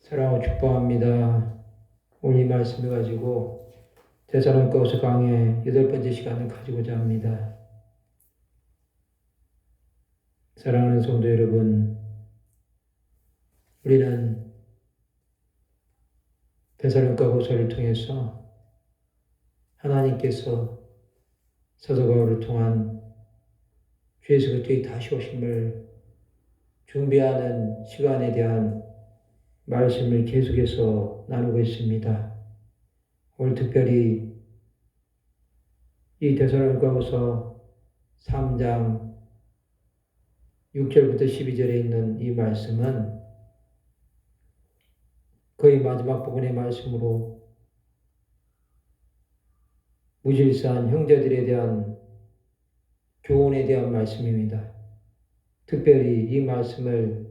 사랑하고 축복합니다. 오늘 이 말씀을 가지고 데살로니가후서 강의 8번째 시간을 가지고자 합니다. 사랑하는 성도 여러분, 우리는 데살로니가후서를 통해서 하나님께서 사도 바울을 통한 주 예수 그리스도의 다시 오심을 준비하는 시간에 대한 말씀을 계속해서 나누고 있습니다. 오늘 특별히 이 데살로니가후서 3장 6절부터 12절에 있는 이 말씀은 거의 마지막 부분의 말씀으로 무질서한 형제들에 대한 교훈에 대한 말씀입니다. 특별히 이 말씀을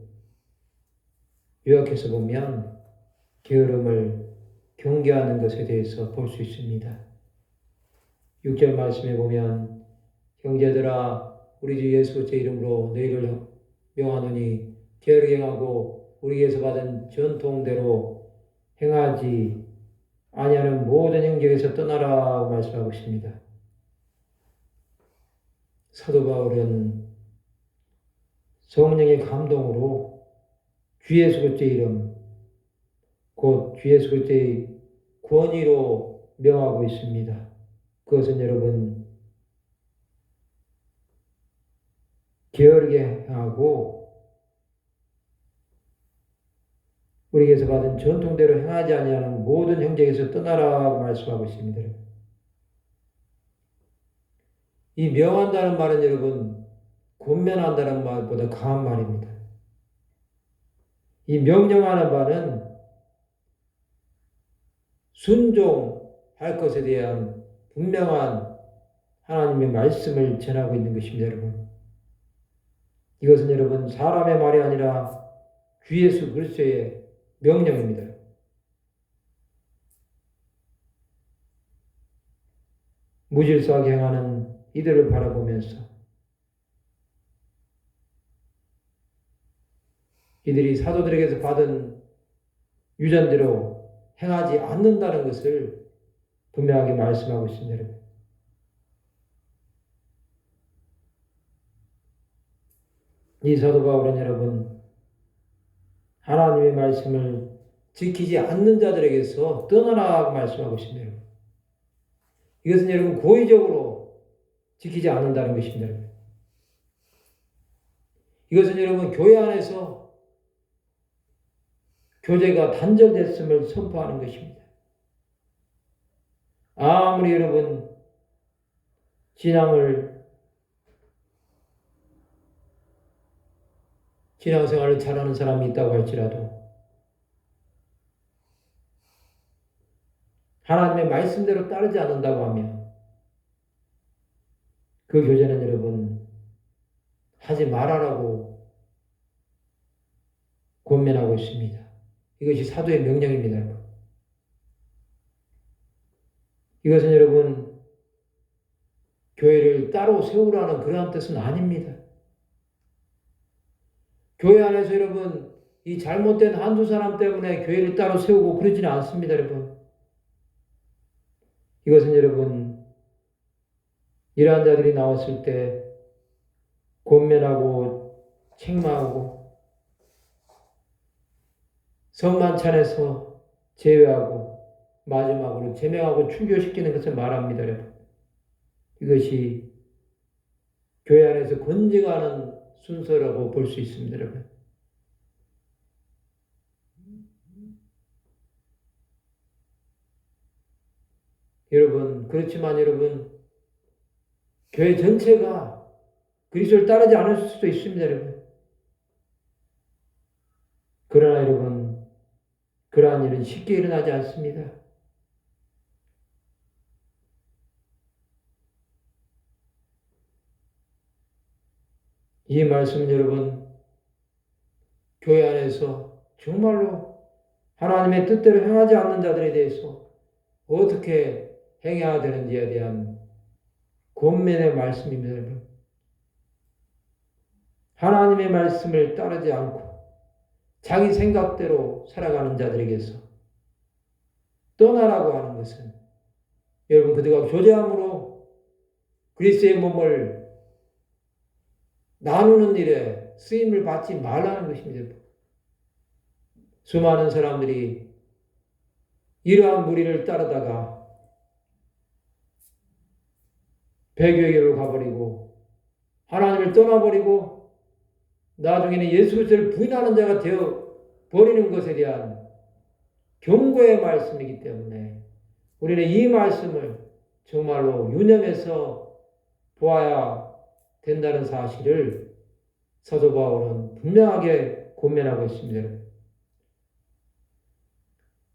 요약해서 보면 게으름을 경계하는 것에 대해서 볼 수 있습니다. 6절 말씀에 보면 형제들아 우리 주 예수 그리스도의 이름으로 너희를 명하노니 게으르게 행하고 우리에게서 받은 전통대로 행하지 아니하는 모든 행적에서 떠나라고 말씀하고 있습니다. 사도 바울은 성령의 감동으로 주 예수 그리스도의 이름, 곧 주 예수 그리스도의 권위로 명하고 있습니다. 그것은 여러분 게으르게 행하고 우리에게서 받은 전통대로 행하지 아니하는 모든 형제에서 떠나라고 말씀하고 있습니다. 이 명한다는 말은 여러분 권면한다는 말보다 강한 말입니다. 이 명령하는 바는 순종할 것에 대한 분명한 하나님의 말씀을 전하고 있는 것입니다, 여러분. 이것은 여러분 사람의 말이 아니라 주 예수 그리스도의 명령입니다. 무질서하게 행하는 이들을 바라보면서 이들이 사도들에게서 받은 유전대로 행하지 않는다는 것을 분명하게 말씀하고 있습니다. 이 사도 바울은 여러분 하나님의 말씀을 지키지 않는 자들에게서 떠나라고 말씀하고 있습니다. 이것은 여러분 고의적으로 지키지 않는다는 것입니다. 이것은 여러분 교회 안에서 교제가 단절됐음을 선포하는 것입니다. 아무리 여러분 신앙생활을 잘하는 사람이 있다고 할지라도 하나님의 말씀대로 따르지 않는다고 하면 그 교제는 여러분 하지 말아라고 권면하고 있습니다. 이것이 사도의 명령입니다. 이것은 여러분 교회를 따로 세우라는 그러한 뜻은 아닙니다. 교회 안에서 여러분 이 잘못된 한두 사람 때문에 교회를 따로 세우고 그러지는 않습니다, 여러분. 이것은 여러분 이러한 자들이 나왔을 때 권면하고 책망하고 성만찬에서 제외하고 마지막으로 제명하고 출교시키는 것을 말합니다, 여러분. 이것이 교회 안에서 건져가는 순서라고 볼 수 있습니다, 여러분. 여러분, 그렇지만 여러분, 교회 전체가 그리스도를 따르지 않을 수도 있습니다, 여러분. 그러나 여러분, 그러한 일은 쉽게 일어나지 않습니다. 이 말씀은 여러분, 교회 안에서 정말로 하나님의 뜻대로 행하지 않는 자들에 대해서 어떻게 행해야 되는지에 대한 권면의 말씀입니다, 여러분. 하나님의 말씀을 따르지 않고 자기 생각대로 살아가는 자들에게서 떠나라고 하는 것은 여러분 그들과 교제함으로 그리스도의 몸을 나누는 일에 쓰임을 받지 말라는 것입니다. 수많은 사람들이 이러한 무리를 따르다가 배교회로 가버리고 하나님을 떠나버리고 나중에는 예수 그리스도를 부인하는 자가 되어 버리는 것에 대한 경고의 말씀이기 때문에 우리는 이 말씀을 정말로 유념해서 보아야 된다는 사실을 사도 바울은 분명하게 권면하고 있습니다.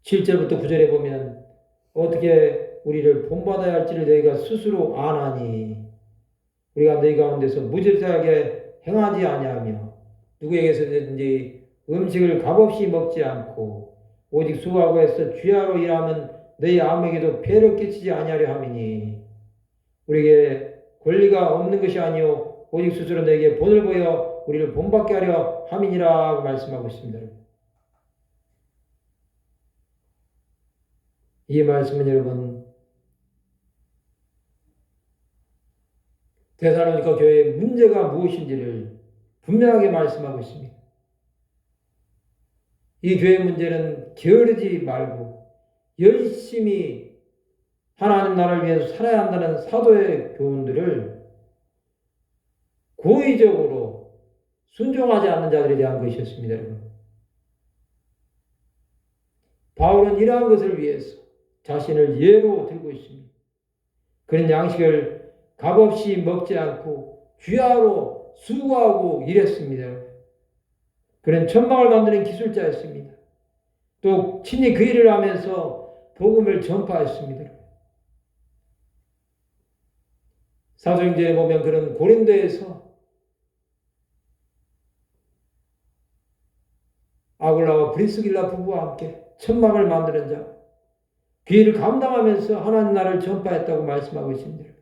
7절부터 9절에 보면 어떻게 우리를 본받아야 할지를 너희가 스스로 아나니 우리가 너희 가운데서 무질서하게 행하지 아니하며 누구에게서든지 음식을 값없이 먹지 않고 오직 수고하고 해서 주야로 일하면 너희 아무에게도 폐를 끼치지 아니하려 함이니 우리에게 권리가 없는 것이 아니요 오직 스스로 너에게 본을 보여 우리를 본받게 하려 함이니라고 말씀하고 있습니다. 이 말씀은 여러분 데살로니가 교회의 문제가 무엇인지를 분명하게 말씀하고 있습니다. 이 교회의 문제는 게으르지 말고 열심히 하나님 나라를 위해서 살아야 한다는 사도의 교훈들을 고의적으로 순종하지 않는 자들에 대한 것이었습니다. 여러분. 바울은 이러한 것을 위해서 자신을 예로 들고 있습니다. 그런 양식을 값없이 먹지 않고 주야로 수고하고 일했습니다. 그는 천막을 만드는 기술자였습니다. 또 친히 그 일을 하면서 복음을 전파했습니다. 사도행전에 보면 그는 고린도에서 아굴라와 브리스길라 부부와 함께 천막을 만드는 자, 그 일을 감당하면서 하나님 나라를 전파했다고 말씀하고 있습니다.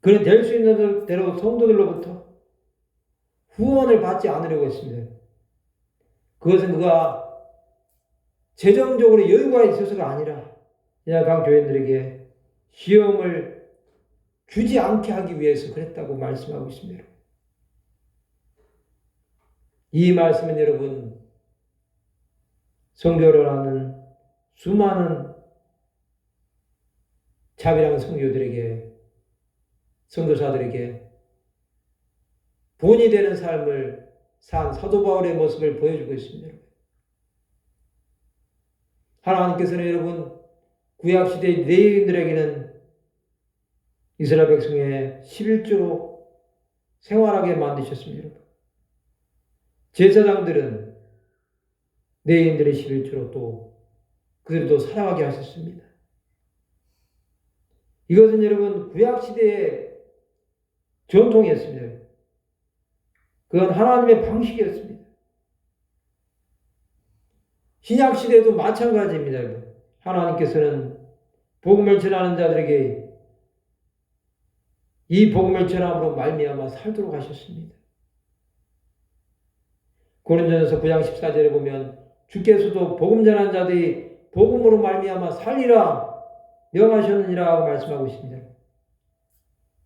그는 될 수 있는 대로 성도들로부터 후원을 받지 않으려고 했습니다. 그것은 그가 재정적으로 여유가 있어서가 아니라 그냥 각 교인들에게 시험을 주지 않게 하기 위해서 그랬다고 말씀하고 있습니다. 이 말씀은 여러분 선교를 하는 수많은 자비랑 선교들에게 선교사들에게 본이 되는 삶을 산 사도 바울의 모습을 보여주고 있습니다. 하나님께서는 여러분 구약시대의 레위인들에게는 이스라엘 백성의 11조로 생활하게 만드셨습니다. 제사장들은 레위인들의 11조로 또 그들도 살아가게 하셨습니다. 이것은 여러분 구약시대의 전통이었습니다. 그건 하나님의 방식이었습니다. 신약시대도 마찬가지입니다. 하나님께서는 복음을 전하는 자들에게 이 복음을 전함으로 말미암아 살도록 하셨습니다. 고린도전서 9장 14절에 보면 주께서도 복음 전하는 자들이 복음으로 말미암아 살리라 명하셨느니라 하고 말씀하고 있습니다.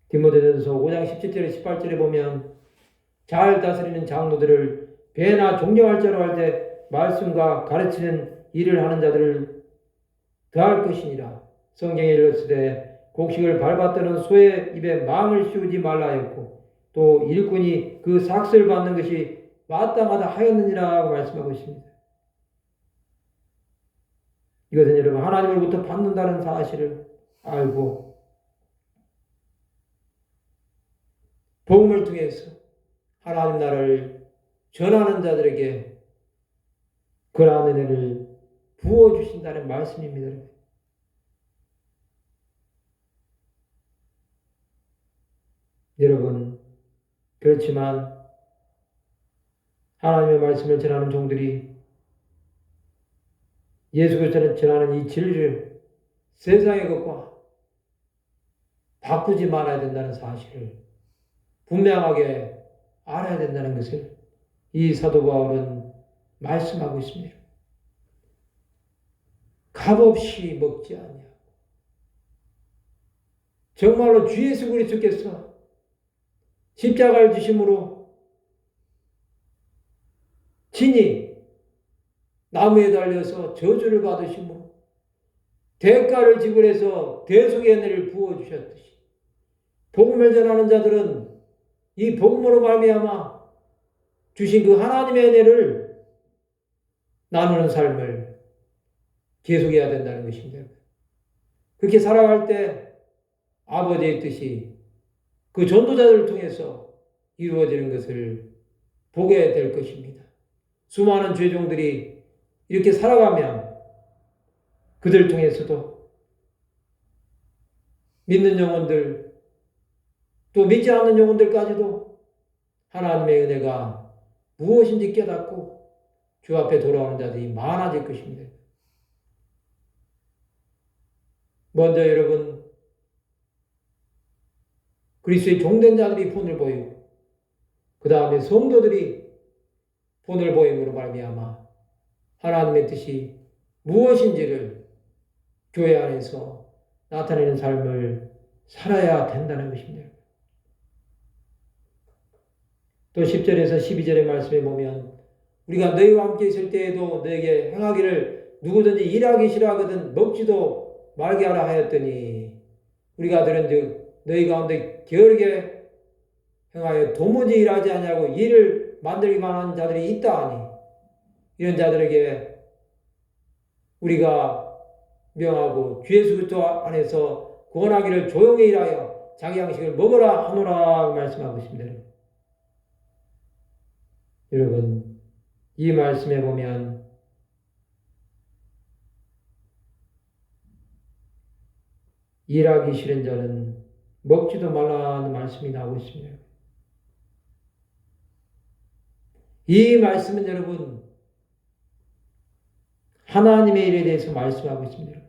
디모데전서 5장 17절에 18절에 보면 잘 다스리는 장로들을 배나 존경할 자로 할 때 말씀과 가르치는 일을 하는 자들을 더할 것이니라. 성경에 일렀으되 곡식을 밟았다는 소의 입에 망을 씌우지 말라 하였고 또 일꾼이 그 삭슬 받는 것이 마땅하다 하였느니라 하고 말씀하고 있습니다. 이것은 여러분 하나님으로부터 받는다는 사실을 알고 복음을 통해서 하나님 나라를 전하는 자들에게 그러한 은혜를 부어주신다는 말씀입니다. 여러분 그렇지만 하나님의 말씀을 전하는 종들이 예수 그리스도를 전하는 이 진리를 세상의 것과 바꾸지 말아야 된다는 사실을 분명하게 알아야 된다는 것을 이 사도 바울은 말씀하고 있습니다. 값없이 먹지 아니하고 정말로 주 예수 그리스도께서 십자가를 지심으로 친히 나무에 달려서 저주를 받으심으로 대가를 지불해서 대속의 은혜를 부어주셨듯이 복음을 전하는 자들은 이 복음으로 말미암아 주신 그 하나님의 은혜를 나누는 삶을 계속해야 된다는 것입니다. 그렇게 살아갈 때 아버지의 뜻이 그 전도자들을 통해서 이루어지는 것을 보게 될 것입니다. 수많은 죄종들이 이렇게 살아가면 그들 통해서도 믿는 영혼들 또 믿지 않는 영혼들까지도 하나님의 은혜가 무엇인지 깨닫고 주 앞에 돌아오는 자들이 많아질 것입니다. 먼저 여러분 그리스도의 종된 자들이 본을 보이고 그 다음에 성도들이 본을 보임으로 말미암아 하나님의 뜻이 무엇인지를 교회 안에서 나타내는 삶을 살아야 된다는 것입니다. 또 10절에서 12절의 말씀에 보면 우리가 너희와 함께 있을 때에도 너에게 행하기를 누구든지 일하기 싫어하거든 먹지도 말게 하라 하였더니 우리가 들은즉 너희 가운데 게으르게 행하여 도무지 일하지 아니하고 일을 만들기만 하는 자들이 있다 하니 이런 자들에게 우리가 명하고 주 예수 그리스도 안에서 구원하기를 조용히 일하여 자기 양식을 먹으라 하노라 말씀하고 있습니다. 여러분 이 말씀에 보면 일하기 싫은 자는 먹지도 말라는 말씀이 나오고 있습니다. 이 말씀은 여러분 하나님의 일에 대해서 말씀하고 있습니다.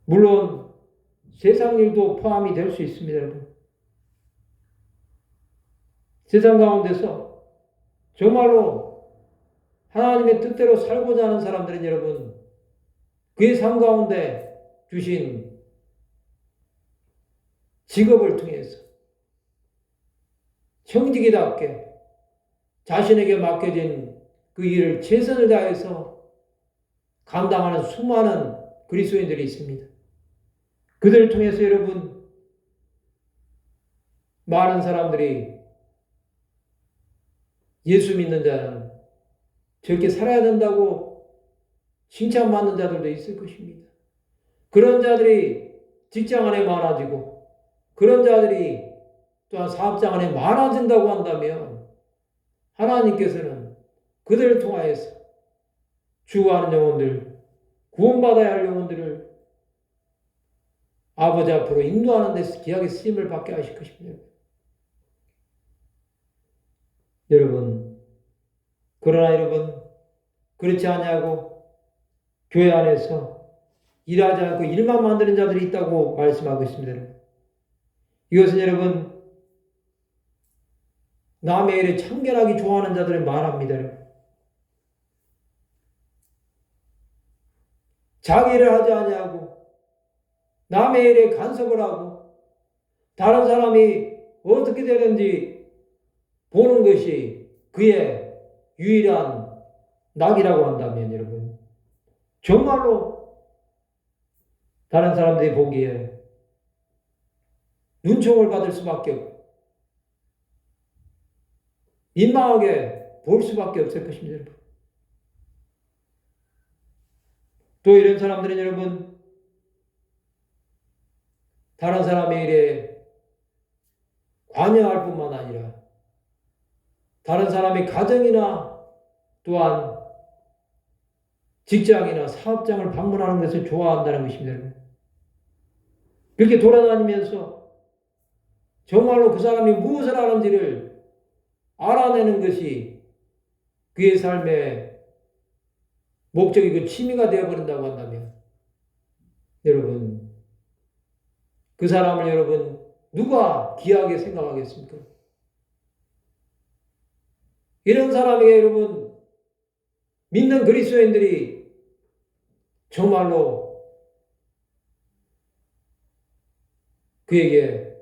물론 세상 일도 포함이 될 수 있습니다. 여러분. 세상 가운데서 정말로 하나님의 뜻대로 살고자 하는 사람들은 여러분 그의 삶 가운데 주신 직업을 통해서 청지기답게 자신에게 맡겨진 그 일을 최선을 다해서 감당하는 수많은 그리스도인들이 있습니다. 그들을 통해서 여러분 많은 사람들이 예수 믿는 자는 저렇게 살아야 된다고 칭찬받는 자들도 있을 것입니다. 그런 자들이 직장 안에 많아지고 그런 자들이 또한 사업장 안에 많아진다고 한다면 하나님께서는 그들을 통하여서 죽어가는 영혼들, 구원받아야 할 영혼들을 아버지 앞으로 인도하는 데서 귀하게 쓰임을 받게 하실 것입니다. 여러분, 그러나 여러분, 그렇지 않냐고 교회 안에서 일하지 않고 일만 만드는 자들이 있다고 말씀하고 있습니다. 이것은 여러분, 남의 일에 참견하기 좋아하는 자들이 많합니다. 자기 일을 하지 아니하고 남의 일에 간섭을 하고 다른 사람이 어떻게 되는지 보는 것이 그의 유일한 낙이라고 한다면 여러분 정말로 다른 사람들이 보기에 눈총을 받을 수밖에 없고 민망하게 볼 수밖에 없을 것입니다. 여러분. 또 이런 사람들은 여러분 다른 사람의 일에 관여할 뿐만 아니라 다른 사람의 가정이나 또한 직장이나 사업장을 방문하는 것을 좋아한다는 것입니다. 그렇게 돌아다니면서 정말로 그 사람이 무엇을 하는지를 알아내는 것이 그의 삶의 목적이고 취미가 되어버린다고 한다면 여러분 그 사람을 여러분 누가 귀하게 생각하겠습니까? 이런 사람에게 여러분 믿는 그리스도인들이 정말로 그에게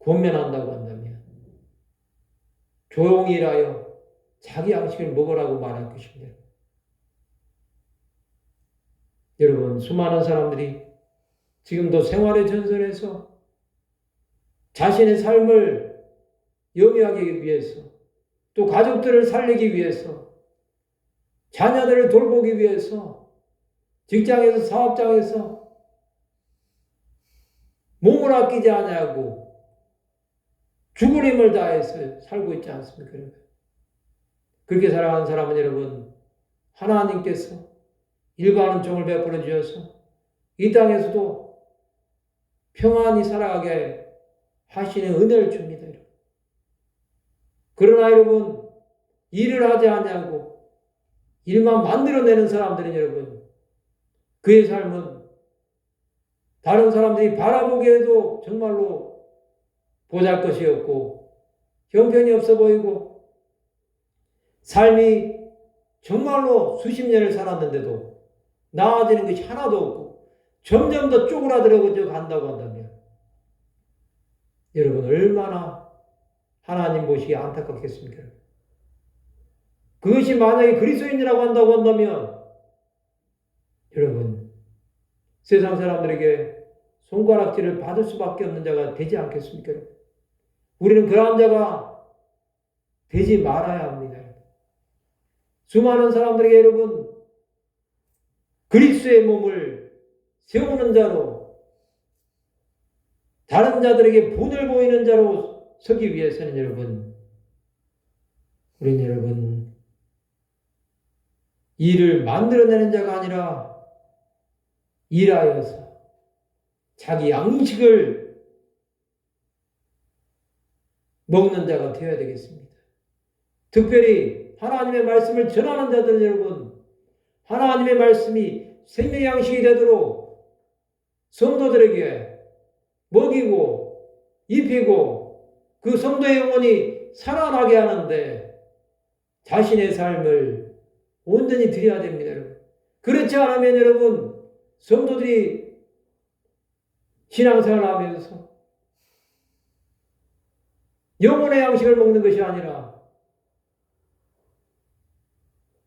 권면한다고 한다면 조용히 일하여 자기 양식을 먹으라고 말할 것입니다. 여러분, 수많은 사람들이 지금도 생활의 전선에서 자신의 삶을 영위하기 위해서, 또 가족들을 살리기 위해서, 자녀들을 돌보기 위해서, 직장에서 사업장에서 몸을 아끼지 아니하고 죽을 힘을 다해서 살고 있지 않습니까? 그렇게 살아가는 사람은 여러분, 하나님께서 일관한 종을 베풀어 주셔서 이 땅에서도 평안히 살아가게 하시는 은혜를 줍니다. 그러나 여러분, 일을 하지 아니하고 일만 만들어내는 사람들은 여러분, 그의 삶은 다른 사람들이 바라보기에도 정말로 보잘것이 없고 형편이 없어 보이고 삶이 정말로 수십 년을 살았는데도 나아지는 것이 하나도 없고 점점 더 쪼그라들어져 간다고 한다면 여러분 얼마나 하나님 보시기에 안타깝겠습니까? 그것이 만약에 그리스도인이라고 한다고 한다면 여러분 세상 사람들에게 손가락질을 받을 수밖에 없는 자가 되지 않겠습니까? 우리는 그러한 자가 되지 말아야 합니다. 수많은 사람들에게 여러분 그리스도의 몸을 세우는 자로 다른 자들에게 본을 보이는 자로 서기 위해서는 여러분 우리는 여러분 일을 만들어내는 자가 아니라 일하여서 자기 양식을 먹는 자가 되어야 되겠습니다. 특별히 하나님의 말씀을 전하는 자들은 여러분 하나님의 말씀이 생명의 양식이 되도록 성도들에게 먹이고 입히고 그 성도의 영혼이 살아나게 하는데 자신의 삶을 온전히 드려야 됩니다. 여러분. 그렇지 않으면 여러분 성도들이 신앙생활을 하면서 영혼의 양식을 먹는 것이 아니라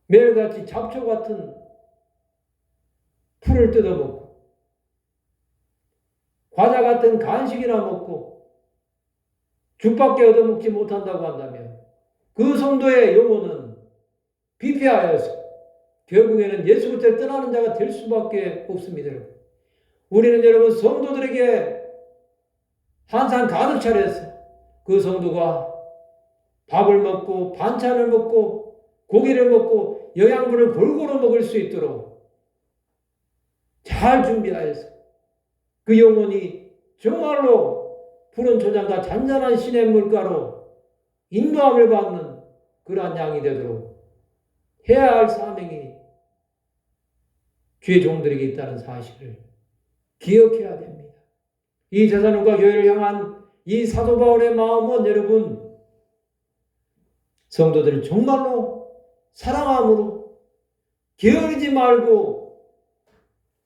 매일같이 잡초 같은 풀을 뜯어먹고 과자 같은 간식이나 먹고 죽밖에 얻어먹지 못한다고 한다면 그 성도의 영혼은 비폐하여서 결국에는 예수부터 떠나는 자가 될 수밖에 없습니다. 우리는 여러분 성도들에게 한상 가득 차려서 그 성도가 밥을 먹고 반찬을 먹고 고기를 먹고 영양분을 골고루 먹을 수 있도록 잘 준비하여서 그 영혼이 정말로 푸른 초장과 잔잔한 신의 물가로 인도함을 받는 그러한 양이 되도록 해야 할 사명이 주의 종들에게 있다는 사실을 기억해야 됩니다. 이 데살로니가 교회를 향한 이 사도 바울의 마음은 여러분 성도들을 정말로 사랑함으로 게으르지 말고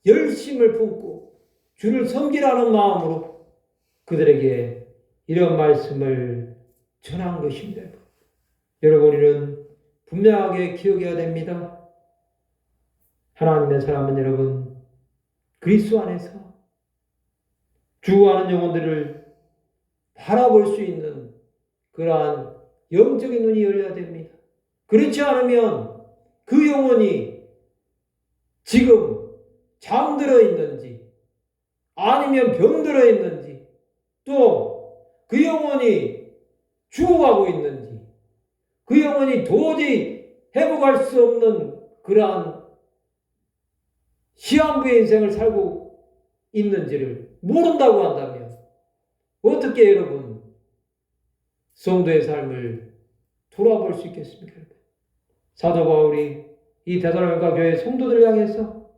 열심을 품고 주를 섬기라는 마음으로 그들에게 이런 말씀을 전한 것입니다. 여러분 우리는 분명하게 기억해야 됩니다. 하나님의 사람은 여러분 그리스도 안에서 죽어가는 영혼들을 바라볼 수 있는 그러한 영적인 눈이 열려야 됩니다. 그렇지 않으면 그 영혼이 지금 잠들어 있는지 아니면 병들어 있는지 또 그 영혼이 죽어가고 있는지 그 영혼이 도저히 회복할 수 없는 그러한 시한부의 인생을 살고 있는지를 모른다고 한다면 어떻게 여러분 성도의 삶을 돌아볼 수 있겠습니까? 사도 바울이 이 데살로니가 교회 성도들을 향해서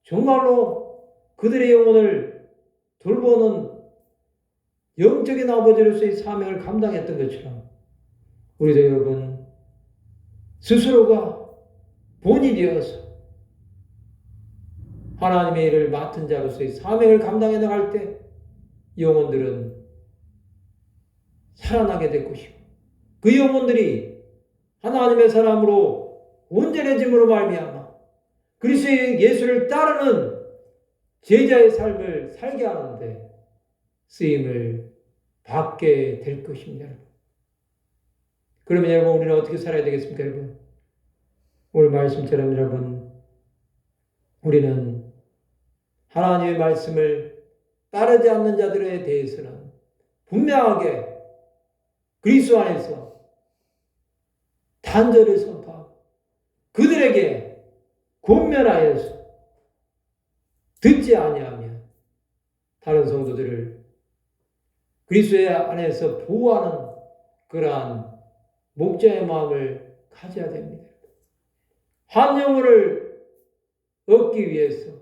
정말로 그들의 영혼을 돌보는 영적인 아버지로서의 사명을 감당했던 것처럼 우리도 여러분 스스로가 본이 되어서 하나님의 일을 맡은 자로서의 사명을 감당해 나갈 때 영혼들은 살아나게 될 것이고 그 영혼들이 하나님의 사람으로 온전해짐으로 말미암아 그리스도의 예수를 따르는 제자의 삶을 살게 하는데 쓰임을 받게 될 것입니다. 그러면 여러분 우리는 어떻게 살아야 되겠습니까? 여러분 오늘 말씀처럼 여러분 우리는 하나님의 말씀을 따르지 않는 자들에 대해서는 분명하게 그리스도 안에서 단절을 선포하고 그들에게 권면하여서 듣지 아니하면 다른 성도들을 그리스도의 안에서 보호하는 그러한 목자의 마음을 가져야 됩니다. 한 영혼을 얻기 위해서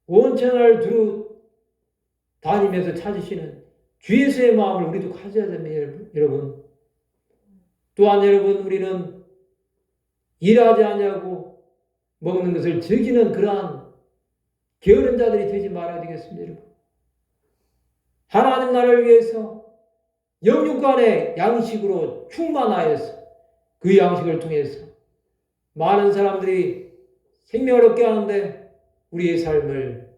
온천을 두루 다니면서 찾으시는 주 예수의 마음을 우리도 가져야 됩니다. 여러분. 또한 여러분 우리는 일하지 않냐고 먹는 것을 즐기는 그러한 게으른 자들이 되지 말아야 되겠습니다. 여러분. 하나님 나라를 위해서 영육간의 양식으로 충만하여서 그 양식을 통해서 많은 사람들이 생명을 얻게 하는데 우리의 삶을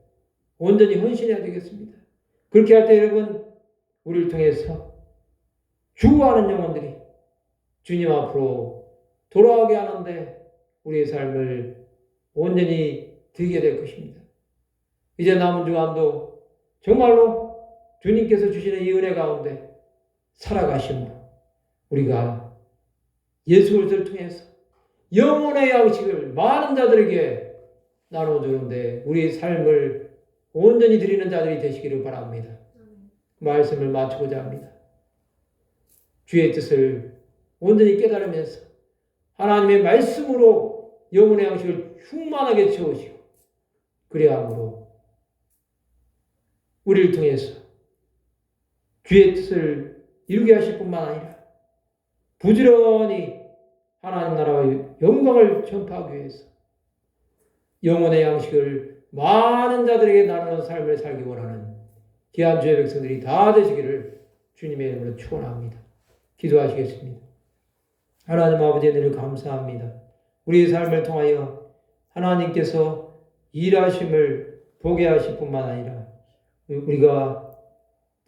온전히 헌신해야 되겠습니다. 그렇게 할 때 여러분 우리를 통해서 죽어가는 영혼들이 주님 앞으로 돌아오게 하는데 우리의 삶을 온전히 드리게 될 것입니다. 이제 남은 주간도 정말로 주님께서 주시는 이 은혜 가운데 살아가심으로 우리가 예수 그리스도를 통해서 영혼의 양식을 많은 자들에게 나눠주는데 우리의 삶을 온전히 드리는 자들이 되시기를 바랍니다. 말씀을 마치고자 합니다. 주의 뜻을 온전히 깨달으면서 하나님의 말씀으로 영혼의 양식을 충만하게 채우시고 그래야 함으로 우리를 통해서 주의 뜻을 이루게 하실 뿐만 아니라 부지런히 하나님 나라의 영광을 전파하기 위해서 영혼의 양식을 많은 자들에게 나누는 삶을 살기 원하는 귀한 주의 백성들이 다 되시기를 주님의 이름으로 축원합니다. 기도하시겠습니다. 하나님 아버지 은혜를 감사합니다. 우리의 삶을 통하여 하나님께서 일하심을 보게 하실 뿐만 아니라 우리가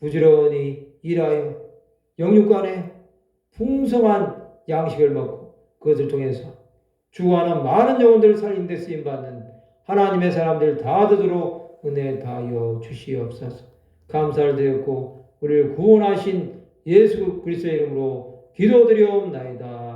부지런히 일하여 영육간에 풍성한 양식을 먹고 그것을 통해서 주하는 많은 영혼들을 살리는 데 쓰임받는 하나님의 사람들 다 되도록 은혜 다하여 주시옵소서. 감사를 드렸고 우리를 구원하신 예수 그리스도의 이름으로 기도드리옵나이다.